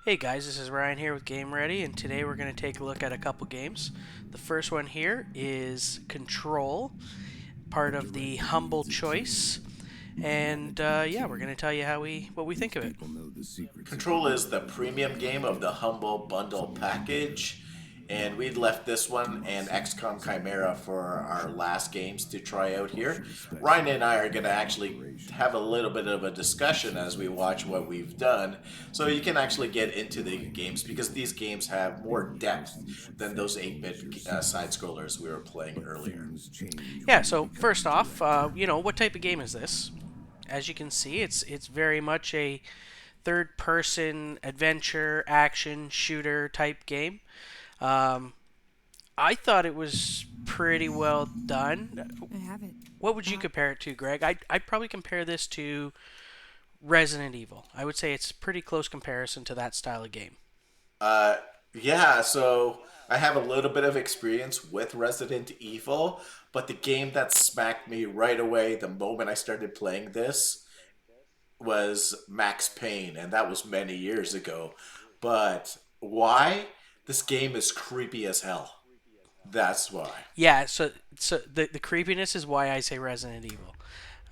Hey guys, this is Ryan here with Game Ready, and today we're going to take a look at a couple games. The first one here is Control, part of the Humble Choice, and yeah, we're going to tell you what we think of it. Control is the premium game of the Humble Bundle package, and we left this one and XCOM Chimera for our last games to try out here. Ryan and I are going to actually have a little bit of a discussion as we watch what we've done, so you can actually get into the games because these games have more depth than those 8-bit side scrollers we were playing earlier. Yeah, so first off, what type of game is this? As you can see, it's very much a third-person adventure, action, shooter type game. Um, I thought it was pretty well done. I have it. What would you compare it to, Greg? I'd probably compare this to Resident Evil. I would say it's a pretty close comparison to that style of game. Uh, yeah, so I have a little bit of experience with Resident Evil, but the game that smacked me right away the moment I started playing this was Max Payne, and that was many years ago. But why? This game is creepy as hell. That's why. Yeah, so the creepiness is why I say Resident Evil.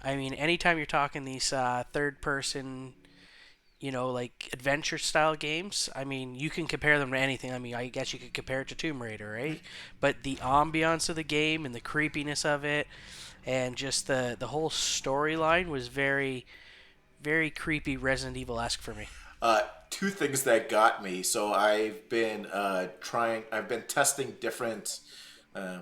I mean, anytime you're talking these third person, like adventure style games, I mean, you can compare them to anything. I mean, I guess you could compare it to Tomb Raider, right? But the ambiance of the game and the creepiness of it, and just the whole storyline was very creepy Resident Evil esque for me. Two things that got me. So I've been I've been testing different uh,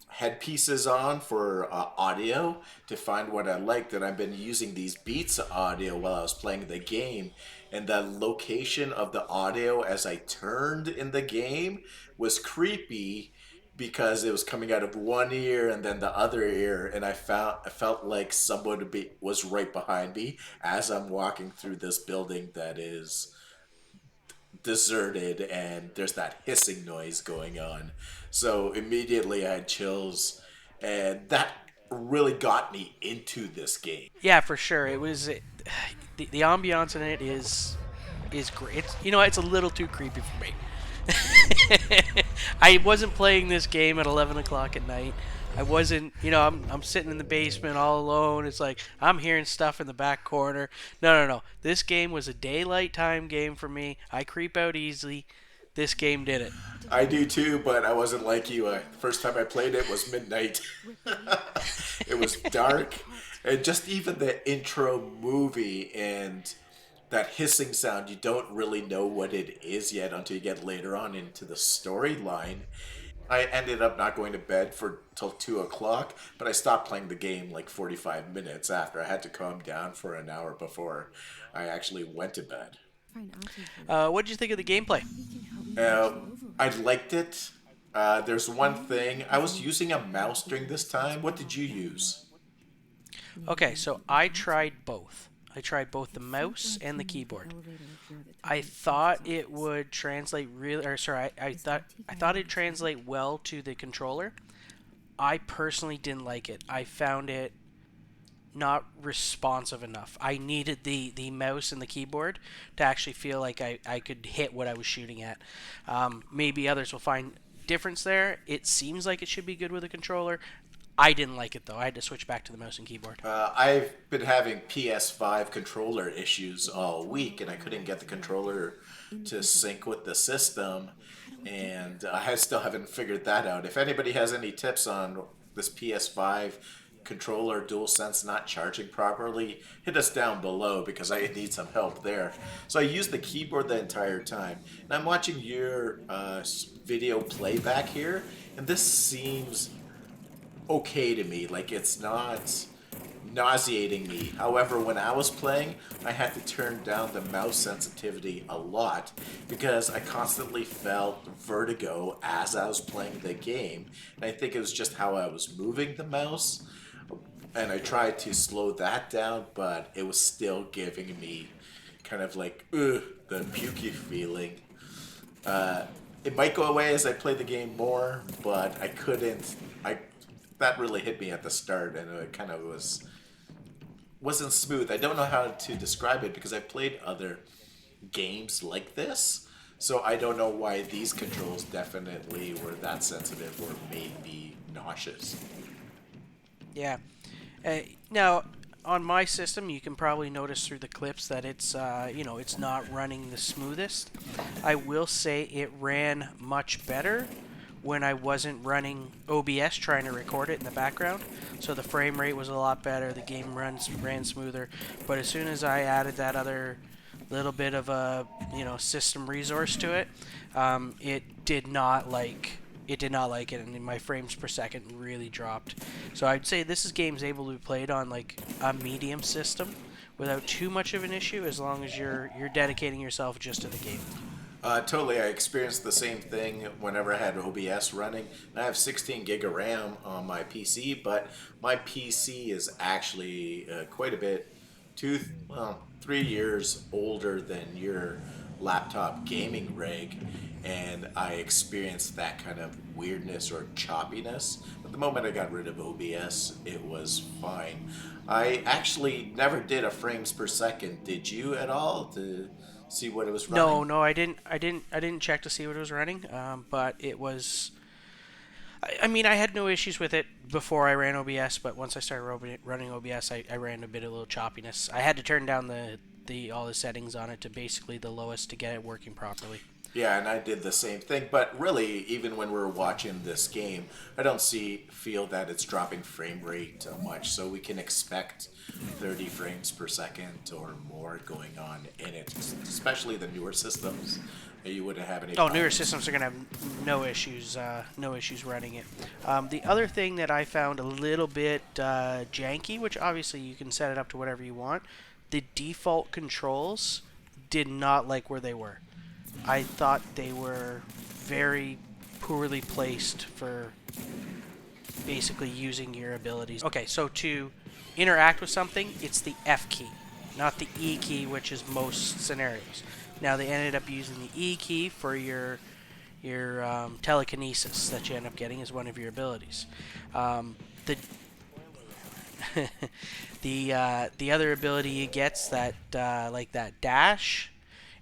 headpieces on for audio to find what I liked, and I've been using these Beats audio while I was playing the game. And the location of the audio as I turned in the game was creepy because it was coming out of one ear and then the other ear, and I felt like was right behind me as I'm walking through this building that is deserted, and there's that hissing noise going on. So immediately I had chills, and that really got me into this game. Yeah, for sure. It was the ambiance in it is great. It's a little too creepy for me. I wasn't playing this game at 11 o'clock at night. I wasn't, I'm sitting in the basement all alone. It's like I'm hearing stuff in the back corner. No, no, no. This game was a daylight time game for me. I creep out easily. This game did it. I do too, but I wasn't like you. The first time I played it was midnight. It was dark, and just even the intro movie and that hissing sound, you don't really know what it is yet until you get later on into the storyline. I ended up not going to bed for till 2 o'clock, but I stopped playing the game like 45 minutes after. I had to calm down for an hour before I actually went to bed. Fine, I'll take it. What did you think of the gameplay? He can help me get Uh, you over I it. liked it. There's one thing. I was using a mouse during this time. What did you use? Okay, so I tried both. I tried both the It's so mouse hard and for the me at the keyboard. elevator if you're the I type that thought takes it office. would translate really, or sorry, I Is my thought tea I bag thought it'd ready? translate well to the controller. I personally didn't like it. I found it not responsive enough. I needed the mouse and the keyboard to actually feel like I could hit what I was shooting at. Maybe others will find difference there. It seems like it should be good with a controller. I didn't like it though. I had to switch back to the mouse and keyboard. I've been having PS5 controller issues all week, and I couldn't get the controller to Invisible. sync with the system, How do I get there? and I still haven't figured that out. If anybody has any tips on this PS5 controller DualSense not charging properly, hit us down below because I need some help there. So I used the keyboard the entire time, and I'm watching your video playback here, and this seems okay to me. Like, it's not nauseating me. However, when I was playing, I had to turn down the mouse sensitivity a lot because I constantly felt vertigo as I was playing the game. And I think it was just how I was moving the mouse. And I tried to slow that down, but it was still giving me kind of like, ugh, the pukey feeling. Uh, it might go away as I play the game more, but I couldn't. I That really hit me at the start, and it kind of wasn't smooth. I don't know how to describe it because I've played other games like this. So I don't know why these controls definitely were that sensitive or made me nauseous. Yeah. Now, on my system, you can probably notice through the clips that it's it's not running the smoothest. I will say it ran much better when I wasn't running OBS trying to record it in the background. So the frame rate was a lot better. The game ran smoother. But as soon as I added that other little bit of a system resource to it, it did not like it, and my frames per second really dropped. So I'd say this game's able to be played on like a medium system without too much of an issue, as long as you're dedicating yourself just to the game. Totally, I experienced the same thing whenever I had OBS running. I have 16 gig of RAM on my PC, but my PC is actually quite a bit, 3 years older than your laptop gaming rig, and I experienced that kind of weirdness or choppiness. But the moment I got rid of OBS, it was fine. I actually never did a frames per second. Did you at all to see what it was running? No, I didn't. I didn't check to see what it was running. But it was. I mean, I had no issues with it before I ran OBS, but once I started running OBS, I ran a bit of a little choppiness. I had to turn down the all the settings on it to basically the lowest to get it working properly. Yeah, and I did the same thing. But really, even when we're watching this game, I don't feel that it's dropping frame rate much. So we can expect 30 frames per second or more going on in it, especially the newer systems. You wouldn't have any. Oh, newer problems. systems are gonna have no issues running it. The other thing that I found a little bit janky, which obviously you can set it up to whatever you want, the default controls did not like where they were. I thought they were very poorly placed for basically using your abilities. Okay, so to interact with something, it's the F key, not the E key, which is most scenarios. Now they ended up using the E key for your telekinesis that you end up getting as one of your abilities. The the other ability you get's that like that dash,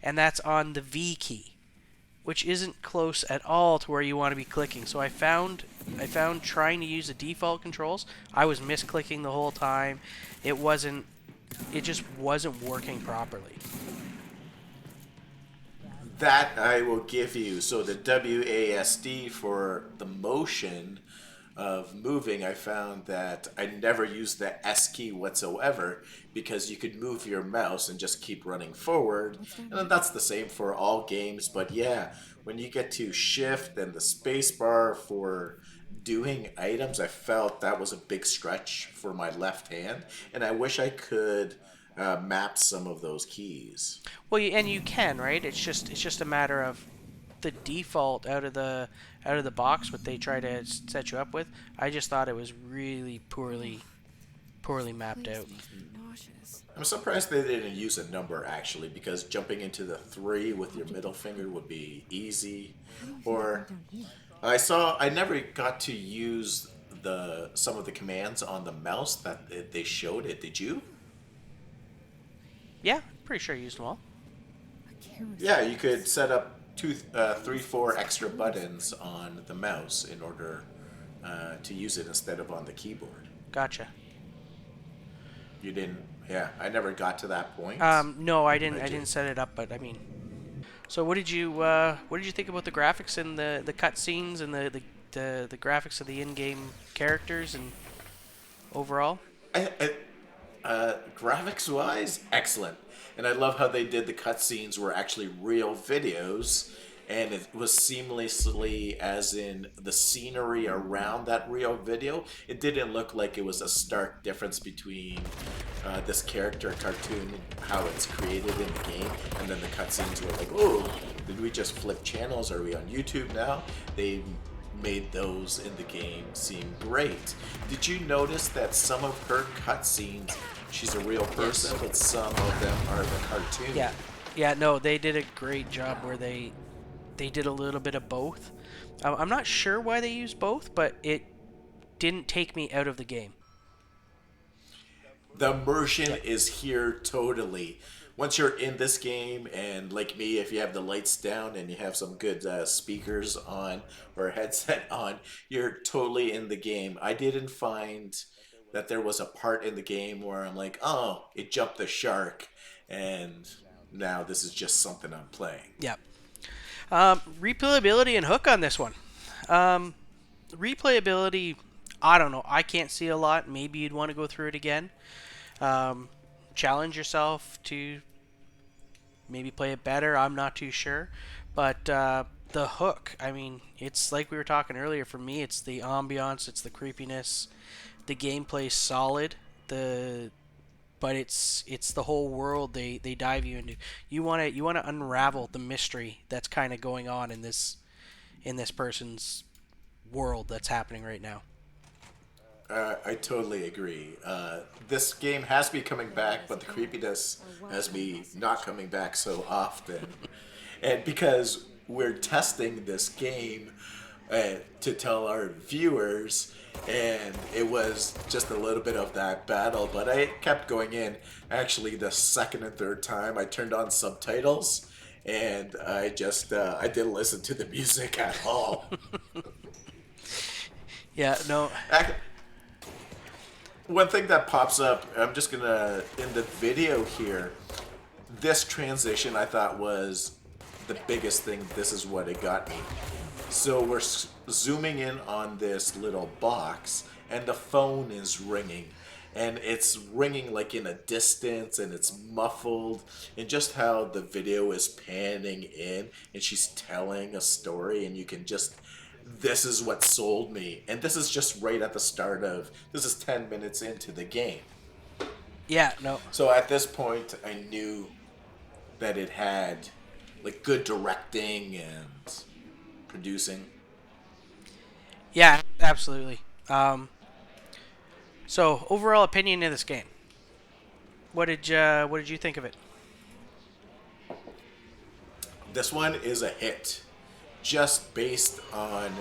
and that's on the V key, which isn't close at all to where you want to be clicking. So I found trying to use the default controls, I was misclicking the whole time. It just wasn't working properly. That I will give you. So the WASD for the motion of moving, I found that I never used the S key whatsoever because you could move your mouse and just keep running forward. And then that's the same for all games. But yeah, when you get to shift and the space bar for doing items, I felt that was a big stretch for my left hand. And I wish I could map some of those keys. Well, and you can, right? It's just a matter of the default out of the box, what they try to set you up with. I just thought it was really poorly mapped out. Makes me nauseous. I'm surprised they didn't use a number actually, because jumping into the 3 with your middle finger would be easy. Or I never got to use some of the commands on the mouse that they showed it. Did you? Yeah, pretty sure I used them all. Yeah, you could set up 3, 4 extra buttons on the mouse in order to use it instead of on the keyboard. Gotcha. You didn't? Yeah, I never got to that point. No, I didn't. I didn't set it up, but I mean. So what did you think about the graphics and the cutscenes and the graphics of the in-game characters and overall? Graphics wise, excellent. And I love how they did the cutscenes were actually real videos, and it was seamlessly as in the scenery around that real video. It didn't look like it was a stark difference between this character cartoon, how it's created in the game, and then the cutscenes were like, oh, did we just flip channels? Are we on YouTube now? They made those in the game seem great. Did you notice that some of her cutscenes, she's a real person, Yes. but some of them are the cartoon? Yeah. No, they did a great job where they did a little bit of both. I'm not sure why they used both, but it didn't take me out of the game. The immersion is here totally. once you're in this game, and like me, if you have the lights down and you have some good speakers on or a headset on, you're totally in the game. I didn't find that there was a part in the game where I'm like, oh, it jumped the shark, and now this is just something I'm playing. Yeah. Replayability and hook on this one. Replayability, I don't know. I can't see a lot. Maybe you'd want to go through it again. Um, Challenge yourself to maybe play it better. I'm not too sure. But the hook, I mean, it's like we were talking earlier. For me, it's the ambiance, it's the creepiness. The gameplay's solid. But it's the whole world they dive you into. You want to unravel the mystery that's kind of going on in this person's world that's happening right now. I totally agree. This game has me coming back, but the creepiness has me not coming back so often. And because we're testing this game to tell our viewers, and it was just a little bit of that battle, but I kept going in. Actually, the second and third time, I turned on subtitles, and I didn't listen to the music at all. Yeah, no. One thing that pops up, I'm just gonna, in the video here, this transition I thought was the biggest thing. This is what it got me. So we're zooming in on this little box, and the phone is ringing. And it's ringing like in a distance, and it's muffled, and just how the video is panning in, and she's telling a story, and you can just, this is what sold me. And this is just right at the start of, this is 10 minutes into the game. Yeah, no. So at this point, I knew that it had like good directing and producing. Yeah, absolutely. So overall opinion of this game. What did you think of it? This one is a hit, just based on,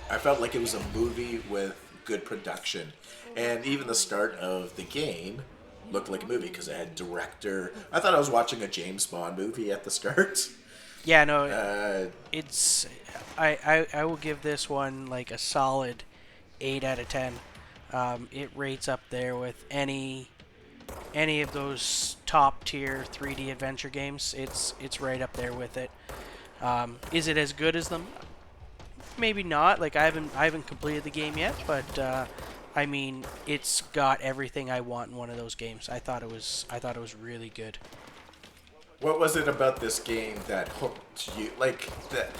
I felt like it was a movie with good production, and even the start of the game looked like a movie because it had director. I thought I was watching a James Bond movie at the start. Yeah, no. Uh, It's I will give this one like a solid 8 out of 10. It rates up there with any of those top tier 3D adventure games. It's right up there with it. Is it as good as them? Maybe not. Like I haven't completed the game yet, but I mean it's got everything I want in one of those games. I thought it was really good. what was it about this game that hooked you? Like that,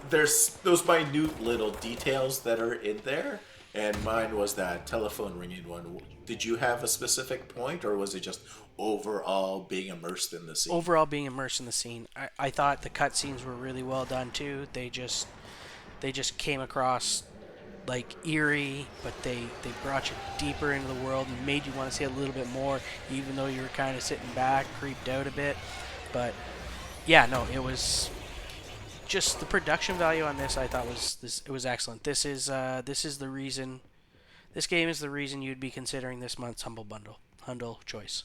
there's those minute little details that are in there, and mine was that telephone ringing one. Did you have a specific point, or was it just overall being immersed in the scene? Overall, being immersed in the scene, I thought the cutscenes were really well done too. They just came across like eerie, but they brought you deeper into the world and made you want to see a little bit more, even though you were kind of sitting back, creeped out a bit. But yeah, no, it was just the production value on this. I thought it was excellent. This is the reason. This game is the reason you'd be considering this month's Humble choice.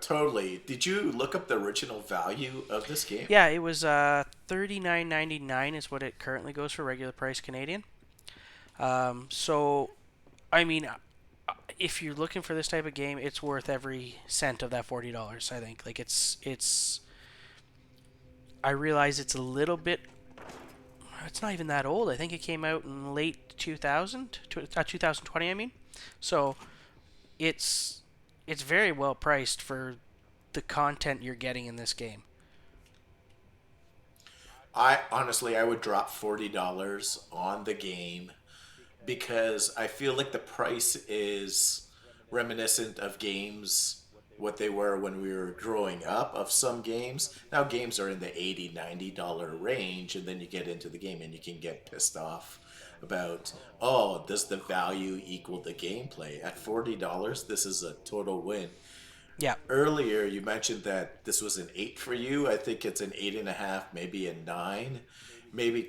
Totally. Did you look up the original value of this game? Yeah, it was $39.99 is what it currently goes for regular price Canadian. So, I mean, if you're looking for this type of game, it's worth every cent of that $40. I think. Like it's. I realize it's a little bit. It's not even that old. I think it came out in late 2020. I mean, so it's very well priced for the content you're getting in this game. I honestly, I would drop $40 on the game because I feel like the price is reminiscent of games what they were when we were growing up of some games. Now games are in the $80, $90 range, and then you get into the game and you can get pissed off about, oh, does the value equal the gameplay? At $40, this is a total win. Yeah. Earlier you mentioned that this was an 8 for you. I think it's an 8.5, maybe a 9. Maybe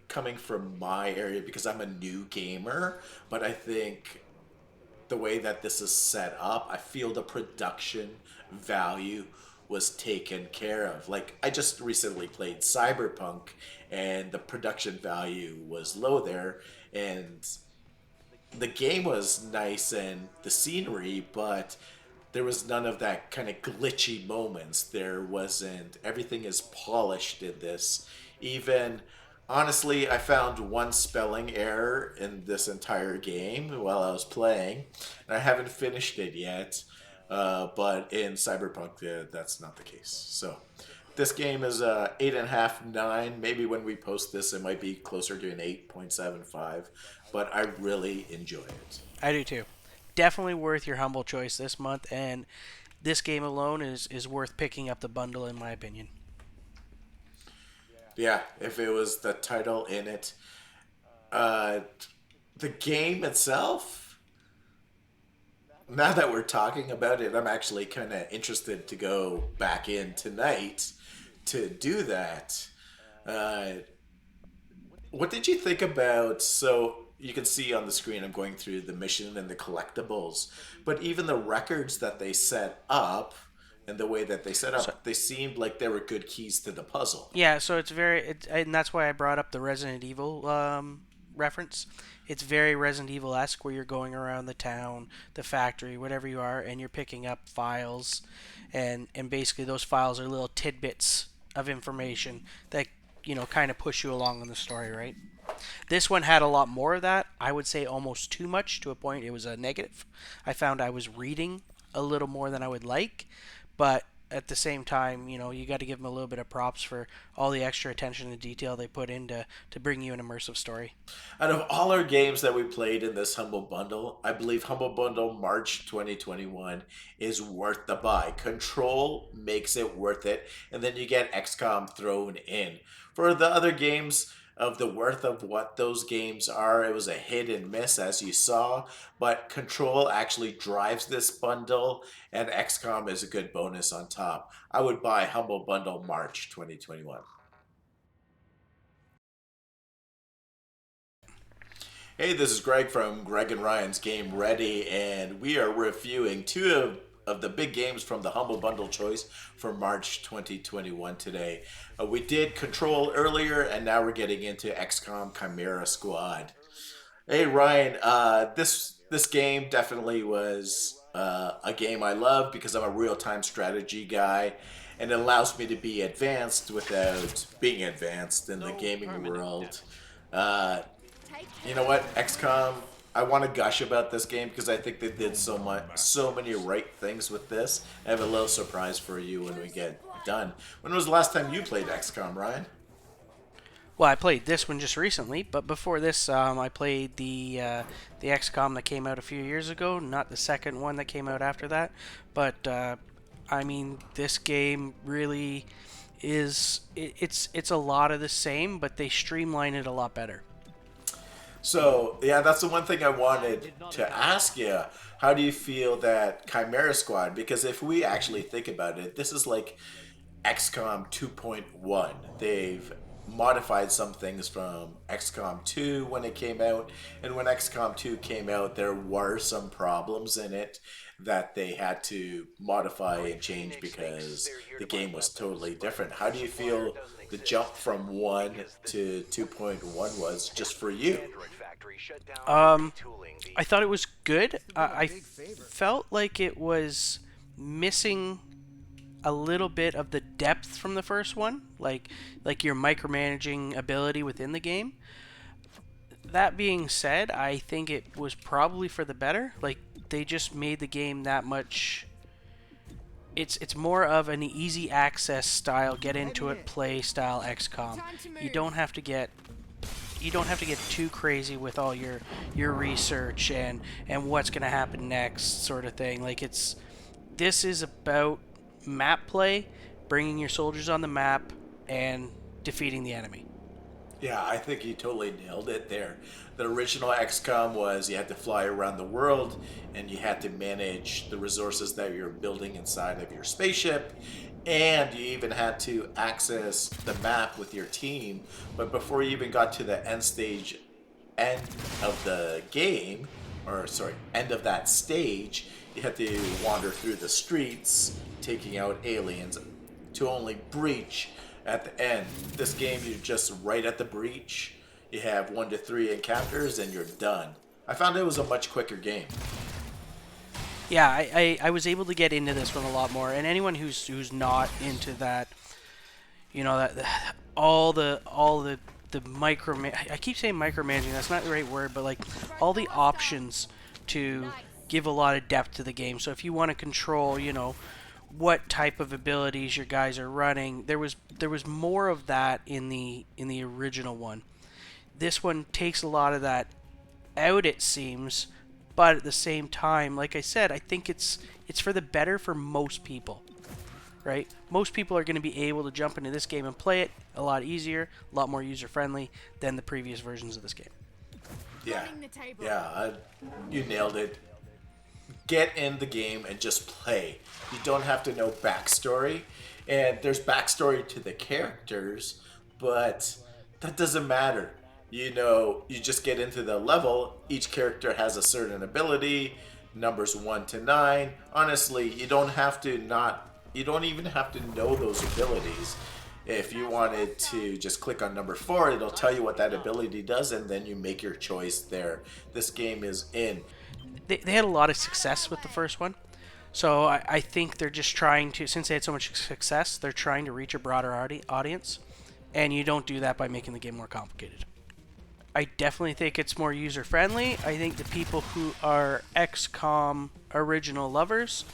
coming from my area because I'm a new gamer, but I think the way that this is set up, I feel the production value was taken care of. Like, I just recently played Cyberpunk, and the production value was low there, and the game was nice and the scenery, but there was none of that kind of glitchy moments. There wasn't. Everything is polished in this. Even honestly, I found one spelling error in this entire game while I was playing, and I haven't finished it yet. But in Cyberpunk, that's not the case. So this game is 8.5, 9. Maybe when we post this, it might be closer to an 8.75. But I really enjoy it. I do too. Definitely worth your humble choice this month, and this game alone is worth picking up the bundle in my opinion. Yeah, if it was the title in it. Uh, the game itself, now that we're talking about it, I'm actually kind of interested to go back in tonight to do that. Uh, what did you think about? So you can see on the screen, I'm going through the mission and the collectibles, but even the records that they set up and the way that they set up, they seemed like they were good keys to the puzzle. Yeah, so and that's why I brought up the Resident Evil reference. It's very Resident Evil-esque, where you're going around the town, the factory, whatever you are, and you're picking up files, and basically those files are little tidbits of information that kind of push you along in the story, right? This one had a lot more of that. I would say almost too much, to a point it was a negative. I found I was reading a little more than I would like, but at the same time, you got to give them a little bit of props for all the extra attention and detail they put in to bring you an immersive story. Out of all our games that we played in this Humble Bundle, I believe Humble Bundle March 2021 is worth the buy. Control makes it worth it, and then you get XCOM thrown in. For the other games, of the worth of what those games are, it was a hit and miss, as you saw, but Control actually drives this bundle, and XCOM is a good bonus on top. I would buy Humble Bundle March 2021. Hey, this is Greg from Greg and Ryan's Game Ready, and we are reviewing two of the big games from the Humble Bundle choice for March 2021 today. We did Control earlier, and now we're getting into XCOM Chimera Squad. Hey Ryan, this game definitely was a game I love because I'm a real-time strategy guy, and it allows me to be advanced without being advanced in the gaming world. You know what, XCOM, I want to gush about this game because I think they did so many right things with this. I have a little surprise for you when we get done. When was the last time you played XCOM, Ryan? Well, I played this one just recently, but before this, I played the XCOM that came out a few years ago, not the second one that came out after that. But I mean, this game really it's a lot of the same, but they streamline it a lot better. So, yeah, that's the one thing I wanted to ask you. How do you feel that Chimera Squad, because if we actually think about it, this is like XCOM 2.1. They've modified some things from XCOM 2 when it came out, and when XCOM 2 came out, there were some problems in it that they had to modify and change because the game was totally different. How do you feel the jump from 1 to 2.1 was just for you? I thought it was good. I felt like it was missing a little bit of the depth from the first one, like your micromanaging ability within the game. That being said, I think it was probably for the better. Like, they just made the game that much. It's more of an easy access style, get into it, play style XCOM. You don't have to get too crazy with all your research and what's gonna happen next, sort of thing. Like, this is about map play, bringing your soldiers on the map and defeating the enemy. Yeah, I think you totally nailed it there. The original XCOM was you had to fly around the world and you had to manage the resources that you're building inside of your spaceship, and you even had to access the map with your team. But before you even got to the end of the game, or sorry, end of that stage, you have to wander through the streets, taking out aliens, to only breach at the end. This game, you're just right at the breach. You have 1 to 3 encounters, and you're done. I found it was a much quicker game. Yeah, I was able to get into this one a lot more, and anyone who's not into that, you know, that all the micro, I keep saying micromanaging, that's not the right word, but like all the options to give a lot of depth to the game. So if you want to control, you know, what type of abilities your guys are running, there was more of that in the original one. This one takes a lot of that out, it seems, but at the same time, like I said, I think it's for the better for most people. Right? Most people are going to be able to jump into this game and play it a lot easier, a lot more user-friendly than the previous versions of this game. Yeah, you nailed it. Get in the game and just play. You don't have to know backstory, and there's backstory to the characters, but that doesn't matter. You know, you just get into the level. Each character has a certain ability, numbers 1 to 9. Honestly, you don't even have to know those abilities. If you wanted to just click on number 4, it'll tell you what that ability does, and then you make your choice there. This game is in. They had a lot of success with the first one, so I think they're just trying to, since they had so much success, they're trying to reach a broader audience, and you don't do that by making the game more complicated. I definitely think it's more user-friendly. I think the people who are XCOM original lovers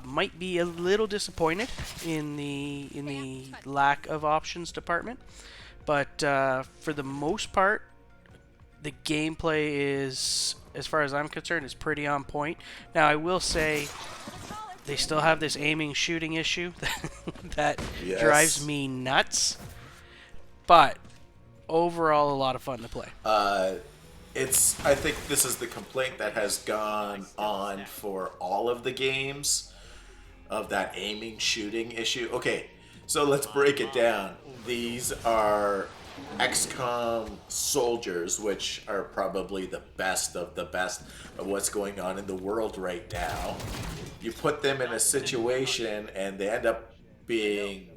might be a little disappointed in the lack of options department, but for the most part, the gameplay is, as far as I'm concerned, is pretty on point. Now, I will say they still have this aiming shooting issue that Yes. drives me nuts, but overall, a lot of fun to play. I think this is the complaint that has gone on for all of the games of that aiming shooting issue. Okay, so let's break it down. These are XCOM soldiers, which are probably the best of what's going on in the world right now. You put them in a situation and they end up being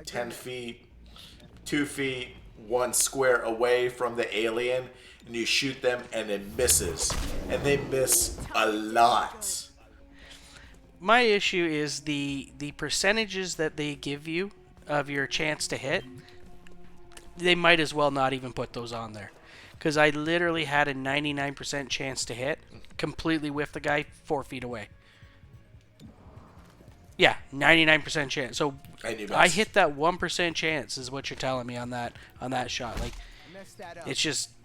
10 feet, 2 feet, 1 square away from the alien, and you shoot them and it misses. And they miss a lot. My issue is the percentages that they give you of your chance to hit. They might as well not even put those on there, because I literally had a 99% chance to hit, completely whiffed the guy 4 feet away. Yeah, 99% chance. So I hit that 1% chance is what you're telling me on that shot. Like,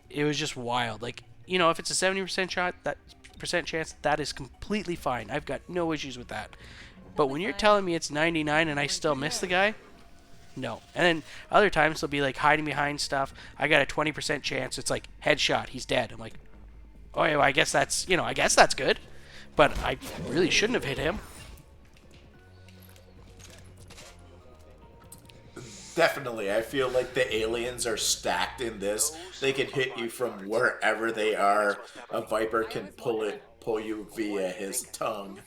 it was just wild. Like, you know, if it's a 70% shot, that percent chance, that is completely fine. I've got no issues with that. But when you're telling me it's 99 and I still miss the guy, no. And then other times they'll be like hiding behind stuff. I got a 20% chance. It's like headshot. He's dead. I'm like, oh yeah, well, I guess that's good. But I really shouldn't have hit him. Definitely, I feel like the aliens are stacked in this. They can hit you from wherever they are. A Viper can pull you via his tongue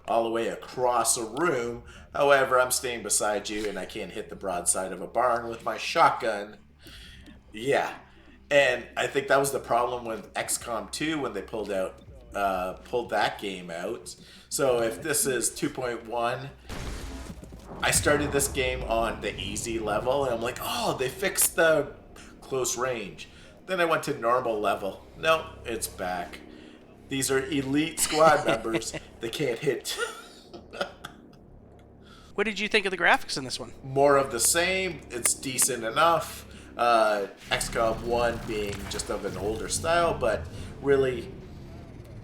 all the way across a room. However, I'm staying beside you and I can't hit the broadside of a barn with my shotgun. Yeah, and I think that was the problem with XCOM 2 when they pulled that game out. So if this is 2.1, I started this game on the easy level, and I'm like, oh, they fixed the close range. Then I went to normal level. No, it's back. These are elite squad members. They can't hit. What did you think of the graphics in this one? More of the same. It's decent enough. XCOM 1 being just of an older style, but really,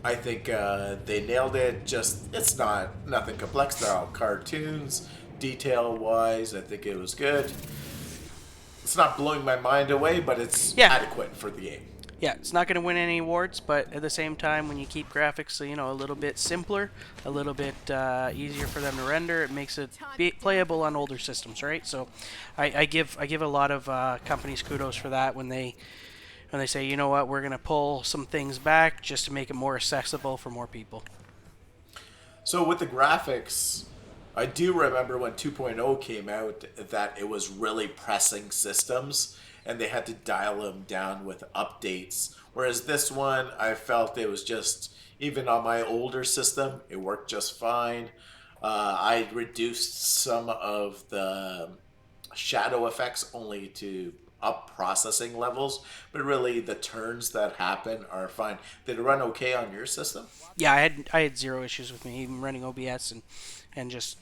I think they nailed it. Just, it's nothing complex. They're all cartoons. Detail-wise, I think it was good. It's not blowing my mind away, but it's adequate for the game. Yeah, it's not going to win any awards, but at the same time, when you keep graphics, you know, a little bit simpler, a little bit easier for them to render, it makes it playable on older systems, right? So, I give a lot of companies kudos for that when they and they say, you know what, we're going to pull some things back just to make it more accessible for more people. So with the graphics, I do remember when 2.0 came out that it was really pressing systems and they had to dial them down with updates. Whereas this one, I felt it was just, even on my older system, it worked just fine. I reduced some of the shadow effects only to up processing levels, but really the turns that happen are fine. Did it run okay on your system? Yeah, I had zero issues with me even running OBS, and just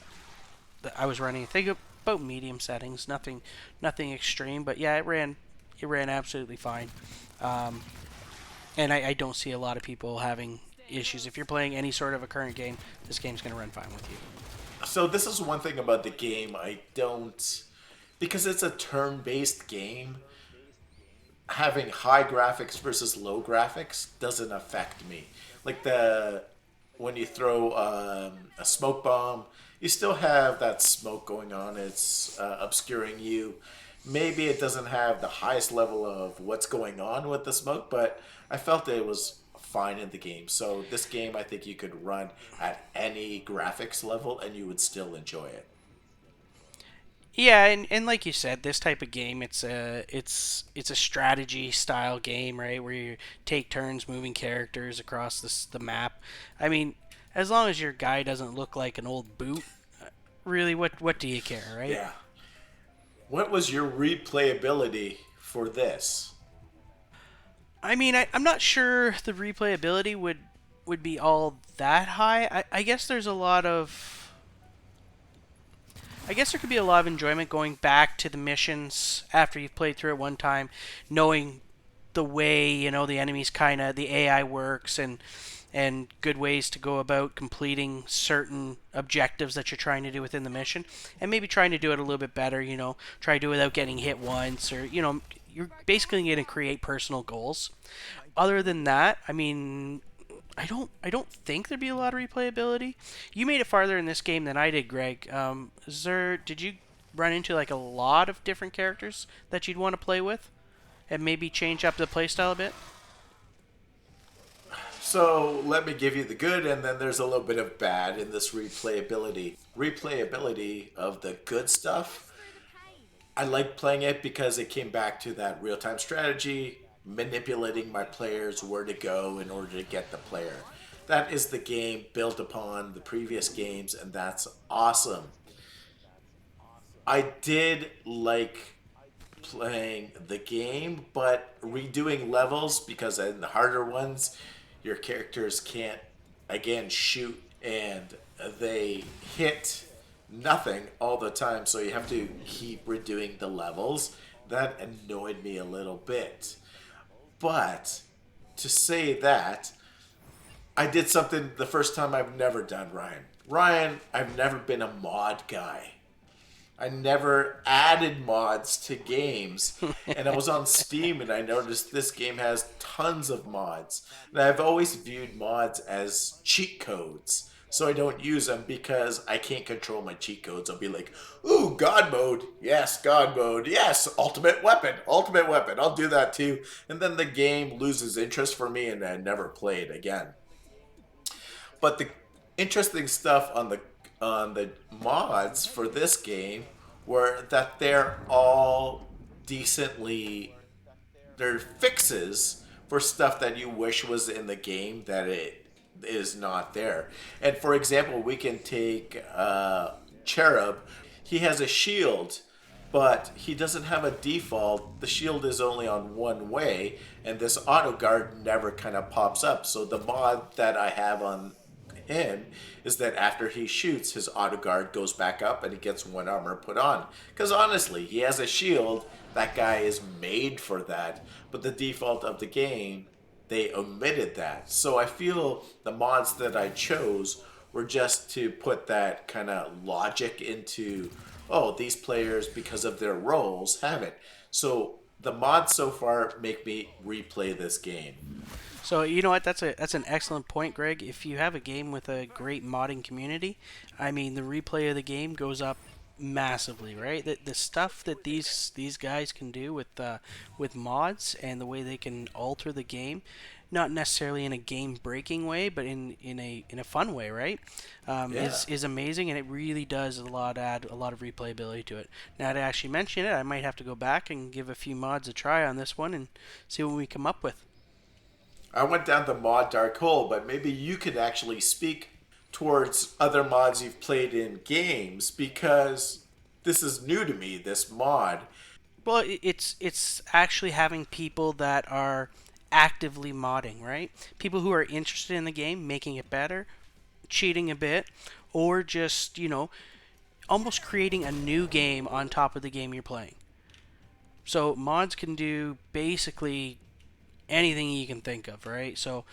I was running, I think, about medium settings, nothing extreme, but yeah, it ran absolutely fine. Um, and I don't see a lot of people having issues. If you're playing any sort of a current game, this game's going to run fine with you. So this is one thing about the game I don't, because it's a turn-based game, having high graphics versus low graphics doesn't affect me. Like the when you throw a smoke bomb, you still have that smoke going on. It's obscuring you. Maybe it doesn't have the highest level of what's going on with the smoke, but I felt it was fine in the game. So this game, I think you could run at any graphics level and you would still enjoy it. Yeah, and like you said, this type of game, it's a strategy style game, right? Where you take turns moving characters across the map. I mean, as long as your guy doesn't look like an old boot, really, what do you care, right? Yeah. What was your replayability for this? I mean, I'm not sure the replayability would be all that high. I guess there's a lot of I guess there could be a lot of enjoyment going back to the missions after you've played through it one time, knowing the way the enemies kind of the AI works, and good ways to go about completing certain objectives that you're trying to do within the mission, and maybe trying to do it a little bit better. Try to do it without getting hit once, or you're basically going to create personal goals. Other than that, I mean, I don't think there'd be a lot of replayability. You made it farther in this game than I did, Greg. Did you run into like a lot of different characters that you'd want to play with, and maybe change up the playstyle a bit? So let me give you the good, and then there's a little bit of bad in this replayability. Replayability of the good stuff. I like playing it because it came back to that real time strategy, manipulating my players where to go in order to get the player. That is the game built upon the previous games, and that's awesome. I did like playing the game, but redoing levels because in the harder ones, your characters can't again shoot and they hit nothing all the time, so you have to keep redoing the levels. That annoyed me a little bit. But to say that, I did something the first time I've never done, Ryan. Ryan, I've never been a mod guy. I never added mods to games. And I was on Steam and I noticed this game has tons of mods. And I've always viewed mods as cheat codes. So I don't use them because I can't control my cheat codes. I'll be like, ooh, God mode. Yes, God mode. Yes, ultimate weapon. Ultimate weapon. I'll do that too. And then the game loses interest for me and I never play it again. But the interesting stuff on the mods for this game were that they're all decently they're fixes for stuff that you wish was in the game that it is not there. And for example, we can take Cherub. He has a shield, but he doesn't have a default. The shield is only on one way, and this auto guard never kind of pops up. So the mod that I have on him is that after he shoots, his auto guard goes back up and he gets one armor put on. Because honestly, he has a shield. That guy is made for that. But the default of the game, they omitted that. So I feel the mods that I chose were just to put that kind of logic into, oh, these players, because of their roles, have it. So the mods so far make me replay this game. So you know what? That's an excellent point, Greg. If you have a game with a great modding community, I mean, the replay of the game goes up massively, right? The stuff that these guys can do with mods and the way they can alter the game, not necessarily in a game breaking way, but in a fun way, right? Yeah. Is amazing, and it really does add a lot of replayability to it. Now to actually mention it, I might have to go back and give a few mods a try on this one and see what we come up with. I went down the mod dark hole, but maybe you could actually speak towards other mods you've played in games because this is new to me, this mod. Well, it's actually having people that are actively modding, right? People who are interested in the game, making it better, cheating a bit, or just, almost creating a new game on top of the game you're playing. So mods can do basically anything you can think of, right? So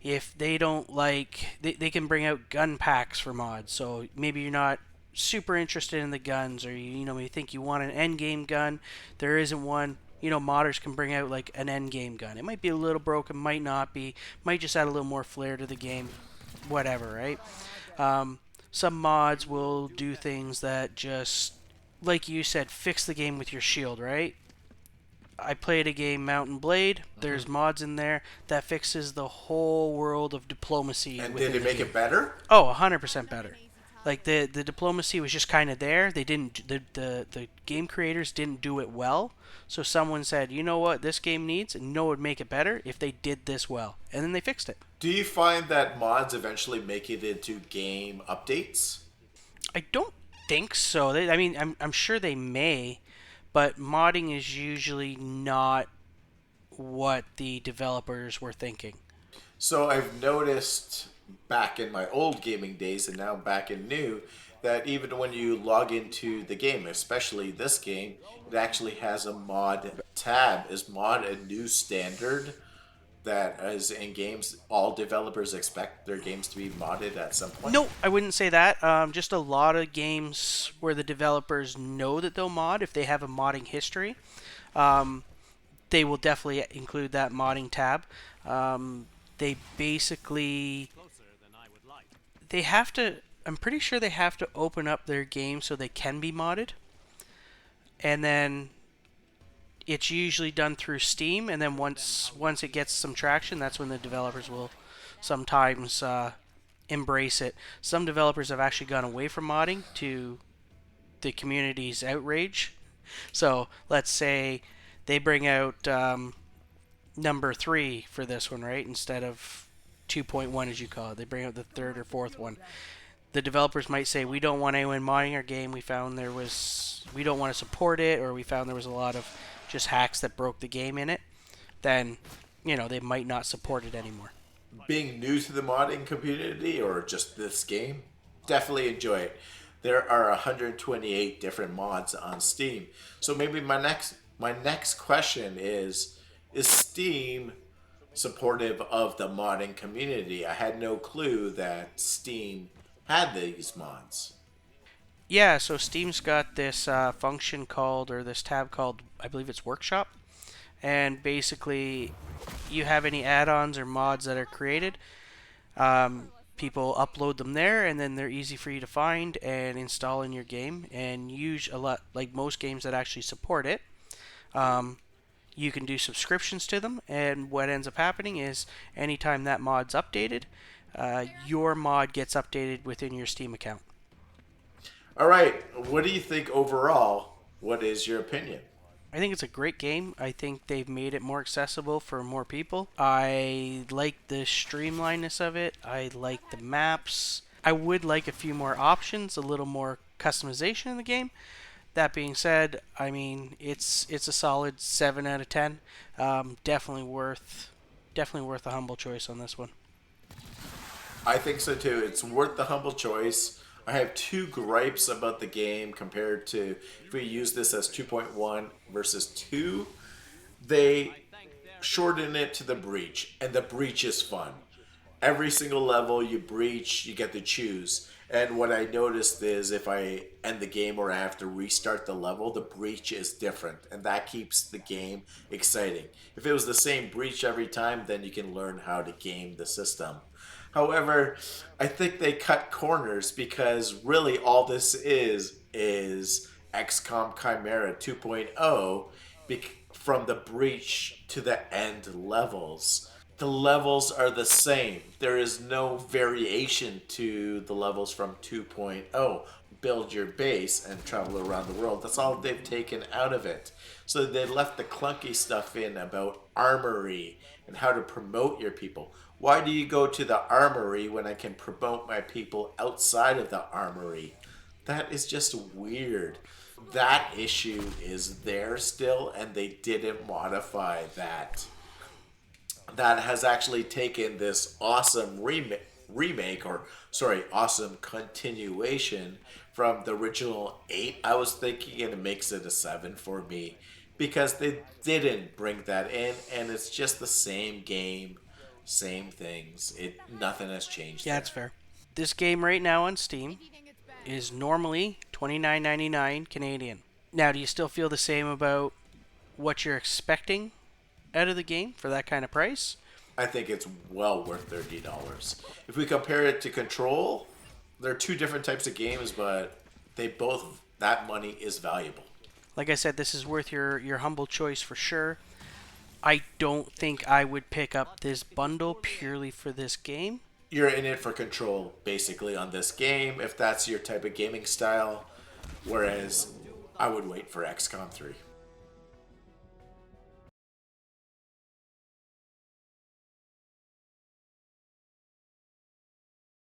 if they don't like, they can bring out gun packs for mods. So maybe you're not super interested in the guns, or you think you want an end game gun, there isn't one. Modders can bring out like an end game gun. It might be a little broken, might not be, might just add a little more flair to the game, whatever, right? Some mods will do things that just, like you said, fix the game with your shield, right? I played a game, Mountain Blade. There's mods in there that fixes the whole world of diplomacy And within did it the make game. it better? Oh, 100% better. Like the diplomacy was just kind of there. They didn't the game creators didn't do it well. So someone said, "You know what this game needs, and it would make it better if they did this well." And then they fixed it. Do you find that mods eventually make it into game updates? I don't think so. I mean, I'm sure they may, but modding is usually not what the developers were thinking. So I've noticed back in my old gaming days and now back in new that even when you log into the game, especially this game, it actually has a mod tab. Is mod a new standard that is in games all developers expect their games to be modded at some point? No, I wouldn't say that. Just a lot of games where the developers know that they'll mod if they have a modding history. Um, they will definitely include that modding tab. They basically they have to. I'm pretty sure they have to open up their game so they can be modded, and then it's usually done through Steam. And then once it gets some traction, that's when the developers will sometimes embrace it. Some developers have actually gone away from modding to the community's outrage. So let's say they bring out number 3 for this one, right? Instead of 2.1 as you call it, they bring out the third or fourth one. The developers might say, we don't want anyone modding our game. We don't want to support it, or we found there was a lot of just hacks that broke the game in it. Then, they might not support it anymore. Being new to the modding community or just this game, definitely enjoy it. There are 128 different mods on Steam. So maybe my next question is Steam supportive of the modding community? I had no clue that Steam had these mods. Yeah, so Steam's got this function called, or this tab called, I believe it's Workshop. And basically, you have any add-ons or mods that are created, people upload them there, and then they're easy for you to find and install in your game. And use a lot, like most games that actually support it, you can do subscriptions to them. And what ends up happening is, anytime that mod's updated, your mod gets updated within your Steam account. All right, what do you think overall? What is your opinion? I think it's a great game. I think they've made it more accessible for more people. I like the streamlinedness of it. I like the maps. I would like a few more options, a little more customization in the game. That being said, I mean it's a solid 7 out of 10. Definitely worth a humble choice on this one. I think so too. It's worth the humble choice. I have two gripes about the game compared to if we use this as 2.1 versus 2. They shorten it to the breach, and the breach is fun. Every single level you breach, you get to choose. And what I noticed is if I end the game or I have to restart the level, the breach is different. And that keeps the game exciting. If it was the same breach every time, then you can learn how to game the system. However, I think they cut corners because really all this is XCOM Chimera 2.0 from the breach to the end levels. The levels are the same. There is no variation to the levels from 2.0. Build your base and travel around the world. That's all they've taken out of it. So they left the clunky stuff in about armory and how to promote your people. Why do you go to the armory when I can promote my people outside of the armory? That is just weird. That issue is there still, and they didn't modify that. That has actually taken this awesome remake, or sorry, awesome continuation from the original 8. I was thinking it makes it a 7 for me because they didn't bring that in, and it's just the same game, same things. It Nothing has changed Yeah, there. it's fair. This game right now on Steam is normally $29.99 Canadian. Now, do you still feel the same about what you're expecting out of the game for that kind of price? I think it's well worth $30. If we compare it to Control, they're two different types of games, but they both that money is valuable. Like I said, this is worth your humble choice for sure. I don't think I would pick up this bundle purely for this game. You're in it for Control basically on this game if that's your type of gaming style, whereas I would wait for XCOM 3.